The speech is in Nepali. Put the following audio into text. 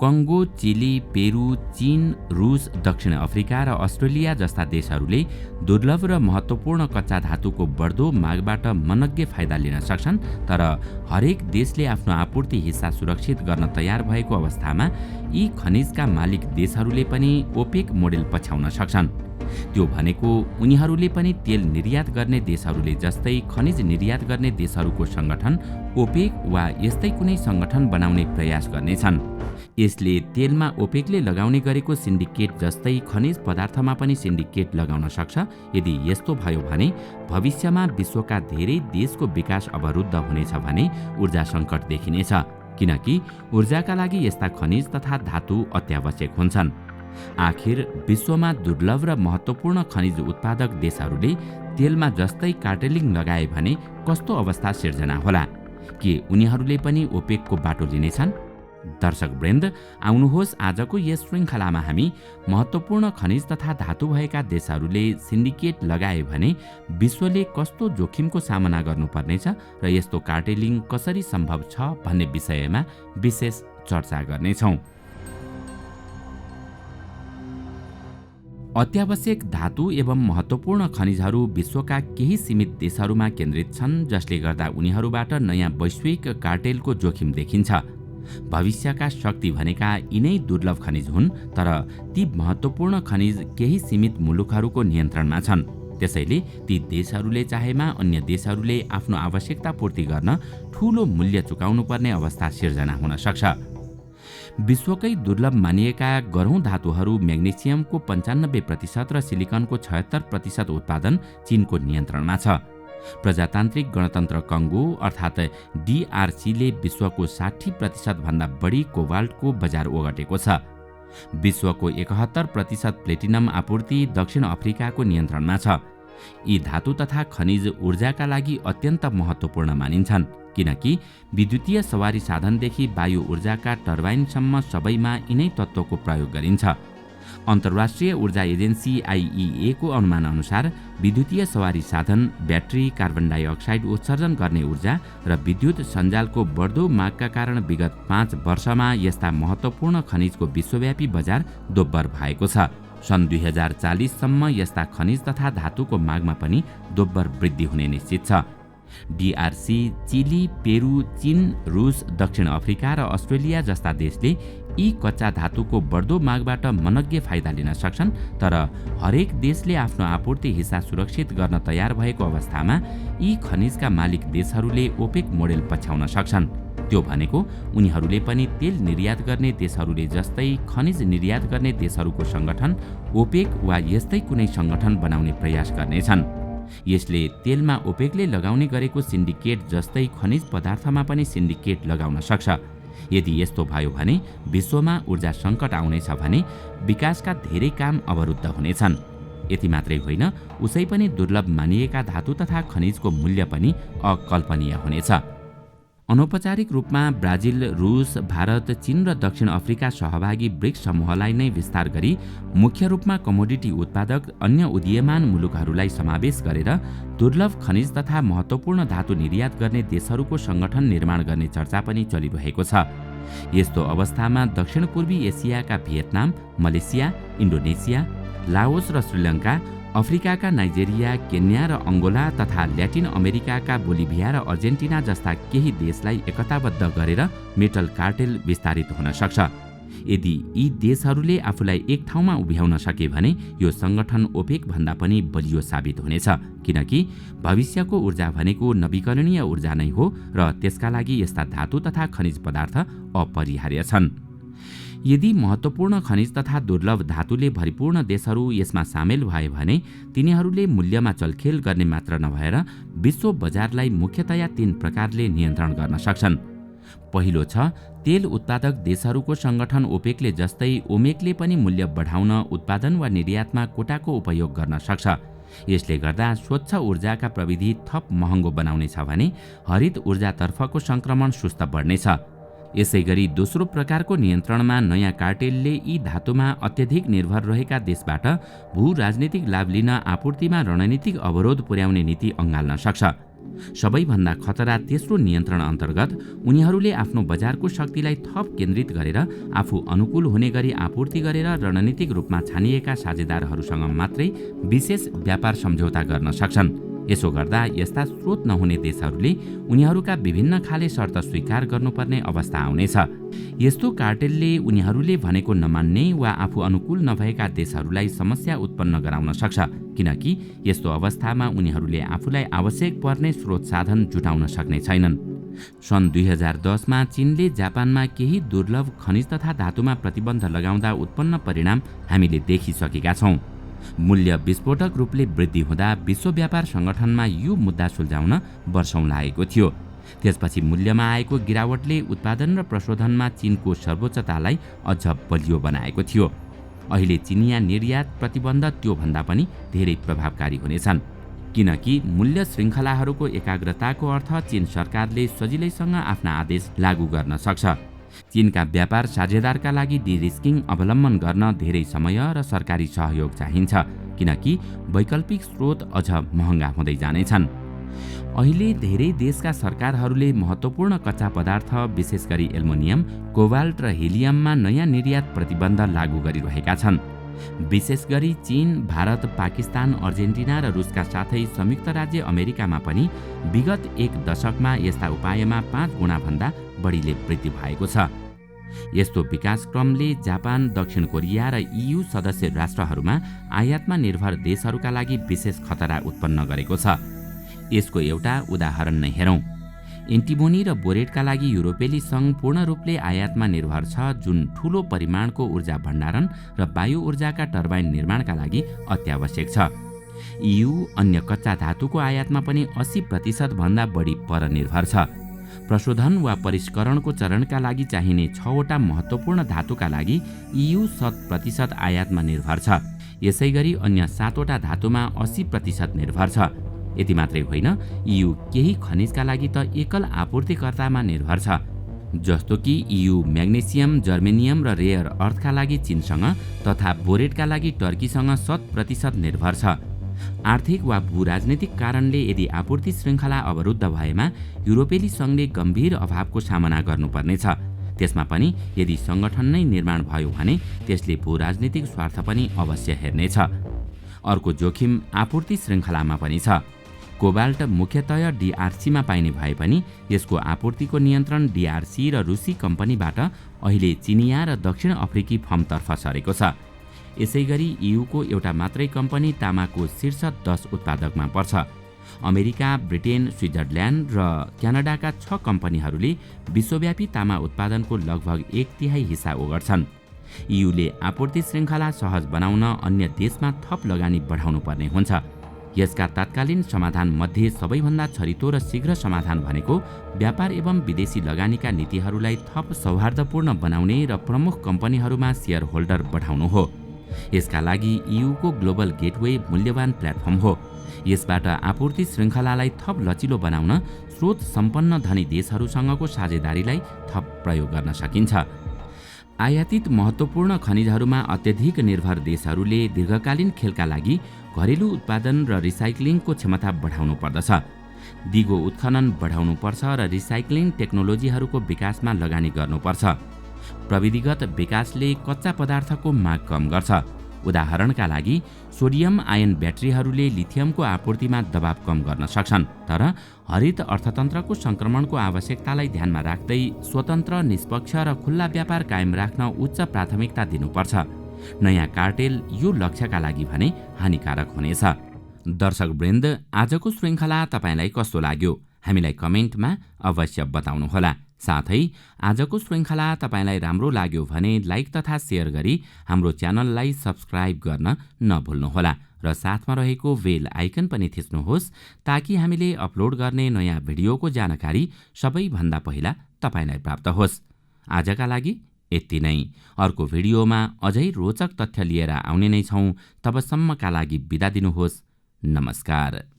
कङ्गो, चिली, पेरु, चीन, रुस, दक्षिण अफ्रिका र अस्ट्रेलिया जस्ता देशहरूले दुर्लभ र महत्त्वपूर्ण कच्चा धातुको बढ्दो मागबाट मनग्गे फाइदा लिन सक्छन्, तर हरेक देशले आफ्नो आपूर्ति हिस्सा सुरक्षित गर्न तयार भएको अवस्थामा यी खनिजका मालिक देशहरूले पनि ओपेक मोडेल पछ्याउन सक्छन्। त्यो भनेको उनीहरूले पनि तेल निर्यात गर्ने देशहरूले जस्तै खनिज निर्यात गर्ने देशहरूको सङ्गठन ओपेक वा यस्तै कुनै सङ्गठन बनाउने प्रयास गर्नेछन्। यसले तेलमा ओपेकले लगाउने गरेको सिन्डिकेट जस्तै खनिज पदार्थमा पनि सिन्डिकेट लगाउन सक्छ। यदि यस्तो भयो भने भविष्यमा विश्वका धेरै देशको विकास अवरुद्ध हुनेछ भने ऊर्जा सङ्कट देखिनेछ, किनकि ऊर्जाका लागि यस्ता खनिज तथा धातु अत्यावश्यक हुन्छन्। आखिर विश्वमा दुर्लभ र महत्त्वपूर्ण खनिज उत्पादक देशहरूले तेलमा जस्तै कार्टेलिङ लगाए भने कस्तो अवस्था सिर्जना होला? के उनीहरूले पनि ओपेकको बाटो लिनेछन्? दर्शकवृन्द, आउनुहोस् आजको यस श्रृङ्खलामा हामी महत्त्वपूर्ण खनिज तथा धातु भएका देशहरूले सिन्डिकेट लगाए भने विश्वले कस्तो जोखिमको सामना गर्नुपर्नेछ र यस्तो कार्टेलिङ कसरी सम्भव छ भन्ने विषयमा विशेष चर्चा गर्नेछौँ। अत्यावश्यक धातु एवं महत्त्वपूर्ण खनिजहरू विश्वका केही सीमित देशहरूमा केन्द्रित छन्, जसले गर्दा उनीहरूबाट नयाँ वैश्विक कार्टेलको जोखिम देखिन्छ। भविष्यका शक्ति भनेका यिनै दुर्लभ खनिज हुन्, तर ती महत्त्वपूर्ण खनिज केही सीमित मुलुकहरूको नियन्त्रणमा छन्। त्यसैले ती देशहरूले चाहेमा अन्य देशहरूले आफ्नो आवश्यकता पूर्ति गर्न ठूलो मूल्य चुकाउनुपर्ने अवस्था सिर्जना हुन सक्छ। विश्वकै दुर्लभ मानिएका गह्रौँ धातुहरू म्याग्नेसियमको 95% र सिलिकनको 76% उत्पादन चीनको नियन्त्रणमा छ। प्रजातान्त्रिक गणतन्त्र कङ्गो अर्थात् DRCले विश्वको 60% भन्दा बढी कोबाल्टको बजार ओगटेको छ। विश्वको 71% प्लेटिनम आपूर्ति दक्षिण अफ्रिकाको नियन्त्रणमा छ। यी धातु तथा खनिज ऊर्जाका लागि अत्यन्त महत्त्वपूर्ण मानिन्छन्, किनकि विद्युतीय सवारी साधनदेखि वायु ऊर्जाका टर्बाइनसम्म सबैमा यिनै तत्त्वको प्रयोग गरिन्छ। अन्तर्राष्ट्रिय ऊर्जा एजेन्सी IEA को अनुमान अनुसार विद्युतीय सवारी साधन, ब्याट्री, कार्बन डाइअक्साइड उत्सर्जन गर्ने ऊर्जा र विद्युत सञ्जालको बढ्दो मागका कारण विगत 5 वर्षमा यस्ता महत्त्वपूर्ण खनिजको विश्वव्यापी बजार दोब्बर भएको छ। सन् 2040 सम्म यस्ता खनिज तथा धातुको मागमा पनि दोब्बर वृद्धि हुने निश्चित छ। DRC, चिली, पेरु, चीन, रुस, दक्षिण अफ्रिका र अस्ट्रेलिया जस्ता देशले यी कच्चा धातुको बढ्दो मागबाट मनग्गे फाइदा लिन सक्छन्, तर हरेक देशले आफ्नो आपूर्ति हिस्सा सुरक्षित गर्न तयार भएको अवस्थामा यी खनिजका मालिक देशहरूले ओपेक मोडेल पछ्याउन सक्छन्। त्यो भनेको उनीहरूले पनि तेल निर्यात गर्ने देशहरूले जस्तै खनिज निर्यात गर्ने देशहरूको सङ्गठन ओपेक वा यस्तै कुनै सङ्गठन बनाउने प्रयास गर्नेछन्। यसले तेलमा ओपेकले लगाउने गरेको सिन्डिकेट जस्तै खनिज पदार्थमा पनि सिन्डिकेट लगाउन सक्छ। यदि यस्तो भयो भने विश्वमा ऊर्जा सङ्कट आउनेछ भने विकासका धेरै काम अवरुद्ध हुनेछन्। यति मात्रै होइन, उसै पनि दुर्लभ मानिएका धातु तथा खनिजको मूल्य पनि अकल्पनीय हुनेछ। अनौपचारिक रूपमा ब्राजिल, रुस, भारत, चीन र दक्षिण अफ्रिका सहभागी ब्रिक्स समूहलाई नै विस्तार गरी मुख्य रूपमा कमोडिटी उत्पादक अन्य उदीयमान मुलुकहरूलाई समावेश गरेर दुर्लभ खनिज तथा महत्त्वपूर्ण धातु निर्यात गर्ने देशहरूको सङ्गठन निर्माण गर्ने चर्चा पनि चलिरहेको छ। यस्तो अवस्थामा दक्षिण पूर्वी एसियाका भियतनाम, मलेसिया, इन्डोनेसिया, लाओस र श्रीलङ्का, अफ्रिकाका नाइजेरिया, केन्या र अङ्गोला तथा ल्याटिन अमेरिकाका बोलिभिया र अर्जेन्टिना जस्ता केही देशलाई एकताबद्ध गरेर मेटल कार्टेल विस्तारित हुन सक्छ। यदि यी देशहरूले आफूलाई एक ठाउँमा उभ्याउन सके भने यो सङ्गठन ओपेक भन्दा पनि बलियो साबित हुनेछ, किनकि भविष्यको ऊर्जा भनेको नवीकरणीय ऊर्जा नै हो र त्यसका लागि यस्ता धातु तथा खनिज पदार्थ अपरिहार्य छन्। यदि महत्त्वपूर्ण खनिज तथा दुर्लभ धातुले भरिपूर्ण देशहरू यसमा सामेल भए भने तिनीहरूले मूल्यमा चलखेल गर्ने मात्र नभएर विश्व बजारलाई मुख्यतया 3 प्रकारले नियन्त्रण गर्न सक्छन्। पहिलो छ तेल उत्पादक देशहरूको सङ्गठन ओपेकले जस्तै ओमेकले पनि मूल्य बढाउन उत्पादन वा निर्यातमा कोटाको उपयोग गर्न सक्छ। यसले गर्दा स्वच्छ ऊर्जाका प्रविधि थप महँगो बनाउनेछ भने हरित ऊर्जातर्फको सङ्क्रमण सुस्त बढ्नेछ। यसैगरी दोस्रो प्रकारको नियन्त्रणमा नयाँ कार्टेलले यी धातुमा अत्यधिक निर्भर रहेका देशबाट भू राजनीतिक लाभ लिन आपूर्तिमा रणनीतिक अवरोध पुर्याउने नीति अँगाल्न सक्छ। सबैभन्दा खतरा तेस्रो नियन्त्रण अन्तर्गत उनीहरूले आफ्नो बजारको शक्तिलाई थप केन्द्रित गरेर आफू अनुकूल हुने गरी आपूर्ति गरेर रणनीतिक रूपमा छानिएका साझेदारहरूसँग मात्रै विशेष व्यापार सम्झौता गर्न सक्छन्। यसो गर्दा यस्ता स्रोत नहुने देशहरूले उनीहरूका विभिन्न खाले शर्त स्वीकार गर्नुपर्ने अवस्था आउनेछ। यस्तो कार्टेलले उनीहरूले भनेको नमान्ने वा आफू अनुकूल नभएका देशहरूलाई समस्या उत्पन्न गराउन सक्छ, किनकि यस्तो अवस्थामा उनीहरूले आफूलाई आवश्यक पर्ने स्रोत साधन जुटाउन सक्ने छैनन्। सन् 2010 मा चीनले जापानमा केही दुर्लभ खनिज तथा धातुमा प्रतिबन्ध लगाउँदा उत्पन्न परिणाम हामीले देखिसकेका छौँ। मूल्य विस्फोटक रूपले वृद्धि हुँदा विश्व व्यापार सङ्गठनमा यो मुद्दा सुल्झाउन वर्षौं लागेको थियो। त्यसपछि मूल्यमा आएको गिरावटले उत्पादन र प्रशोधनमा चीनको सर्वोच्चतालाई अझ बलियो बनाएको थियो। अहिले चिनिया निर्यात प्रतिबन्ध त्योभन्दा पनि धेरै प्रभावकारी हुनेछन्, किनकि मूल्य श्रृङ्खलाहरूको एकाग्रताको अर्थ चीन सरकारले सजिलैसँग आफ्ना आदेश लागू गर्न सक्छ। चीनका व्यापार साझेदारका लागि डिरिस्किङ अवलम्बन गर्न धेरै समय र सरकारी सहयोग चाहिन्छ, किनकि वैकल्पिक स्रोत अझ महँगा हुँदै जानेछन्। अहिले धेरै देशका सरकारहरूले महत्त्वपूर्ण कच्चा पदार्थ विशेष गरी एल्युमिनियम, कोबाल्ट र हिलियममा नयाँ निर्यात प्रतिबन्ध लागू गरिरहेका छन्। विशेष गरी चीन, भारत, पाकिस्तान, अर्जेन्टिना र रुसका साथै संयुक्त राज्य अमेरिकामा पनि विगत एक दशकमा यस्ता उपायमा 5 गुणाभन्दा बढीले वृद्धि भएको छ। यस्तो विकासक्रमले जापान, दक्षिण कोरिया र EU सदस्य राष्ट्रहरूमा आयातमा निर्भर देशहरूका लागि विशेष खतरा उत्पन्न गरेको छ। यसको एउटा उदाहरण नै हेरौँ। एन्टिमोनी र बोरेटका लागि युरोपेली सङ्घ पूर्ण रूपले आयातमा निर्भर छ, जुन ठूलो परिमाणको ऊर्जा भण्डारण र वायु ऊर्जाका टर्बाइन निर्माणका लागि अत्यावश्यक छ। EU अन्य कच्चा धातुको आयातमा पनि 80% भन्दा बढी परनिर्भर छ। प्रशोधन वा परिष्करणको चरणका लागि चाहिने 6वटा महत्त्वपूर्ण धातुका लागि EU 100% आयातमा निर्भर छ। यसैगरी अन्य 7वटा धातुमा 80% निर्भर छ। यति मात्रै होइन, EU केही खनिजका लागि त एकल आपूर्तिकर्तामा निर्भर छ, जस्तो कि EU म्याग्नेसियम, जर्मेनियम र रेयर अर्थका लागि चीनसँग तथा बोरेटका लागि टर्कीसँग 100% निर्भर छ। आर्थिक वा भूराजनीतिक कारणले यदि आपूर्ति श्रृङ्खला अवरुद्ध भएमा युरोपेली सङ्घले गम्भीर अभावको सामना गर्नुपर्नेछ। त्यसमा पनि यदि सङ्गठन नै निर्माण भयो भने त्यसले भूराजनीतिक स्वार्थ पनि अवश्य हेर्नेछ। अर्को जोखिम आपूर्ति श्रृङ्खलामा पनि छ। कोबाल्ट मुख्यतया DRCमा पाइने भए पनि यसको आपूर्तिको नियन्त्रण DRC र रुसी कम्पनीबाट अहिले चिनिया र दक्षिण अफ्रिकी फर्मतर्फ सरेको छ। यसैगरी EUको एउटा मात्रै कम्पनी तामाको शीर्ष 10 उत्पादकमा पर्छ। अमेरिका, ब्रिटेन, स्विजरल्यान्ड र क्यानाडाका 6 कम्पनीहरूले विश्वव्यापी तामा उत्पादनको लगभग 1/3 हिस्सा ओगट्छन्। EUले आपूर्ति श्रृङ्खला सहज बनाउन अन्य देशमा थप लगानी बढाउनु पर्ने हुन्छ। यसका तत्कालीन समाधान मध्ये सबैभन्दा छरितो र शीघ्र समाधान भनेको व्यापार एवं विदेशी लगानीका नीतिहरूलाई थप सौहार्दपूर्ण बनाउने र प्रमुख कम्पनीहरूमा शेयर होल्डर बढाउनु हो। यसका लागि EUको ग्लोबल गेटवे मूल्यवान प्लेटफर्म हो। यसबाट आपूर्ति श्रृङ्खलालाई थप लचिलो बनाउन स्रोत सम्पन्न धनी देशहरूसँगको साझेदारीलाई थप प्रयोग गर्न सकिन्छ। आयातित महत्त्वपूर्ण खनिजहरूमा अत्यधिक निर्भर देशहरूले दीर्घकालीन खेलका लागि घरेलु उत्पादन र रिसाइक्लिङको क्षमता बढाउनु पर्दछ। दिगो उत्खनन बढाउनु पर्छ र रिसाइक्लिङ टेक्नोलोजीहरूको विकासमा लगानी गर्नुपर्छ। प्रविधिगत विकासले कच्चा पदार्थको माग कम गर्छ। उदाहरणका लागि सोडियम आयन ब्याट्रीहरूले लिथियमको आपूर्तिमा दबाव कम गर्न सक्छन्, तर हरित अर्थतन्त्रको सङ्क्रमणको आवश्यकतालाई ध्यानमा राख्दै स्वतन्त्र, निष्पक्ष र खुल्ला व्यापार कायम राख्न उच्च प्राथमिकता दिनुपर्छ। नयाँ कार्टेल यो लक्ष्यका लागि भने हानिकारक हुनेछ। दर्शकवृन्द, आजको श्रृङ्खला तपाईलाई कस्तो लाग्यो? हामीलाई कमेन्टमा अवश्य बताउनुहोला। साथै आजको श्रृङ्खला तपाईलाई राम्रो लाग्यो भने लाइक तथा सेयर गरी हाम्रो च्यानललाई सब्स्क्राइब गर्न नभुल्नुहोला र साथमा रहेको बेल आइकन पनि थिच्नुहोस्, ताकि हामीले अपलोड गर्ने नयाँ भिडियोको जानकारी सबैभन्दा पहिला तपाईलाई प्राप्त होस्। आजका लागि यति नै। अर्को भिडियोमा अझै रोचक तथ्य लिएर आउने नै छौँ। तबसम्मका लागि बिदा दिनुहोस्। नमस्कार।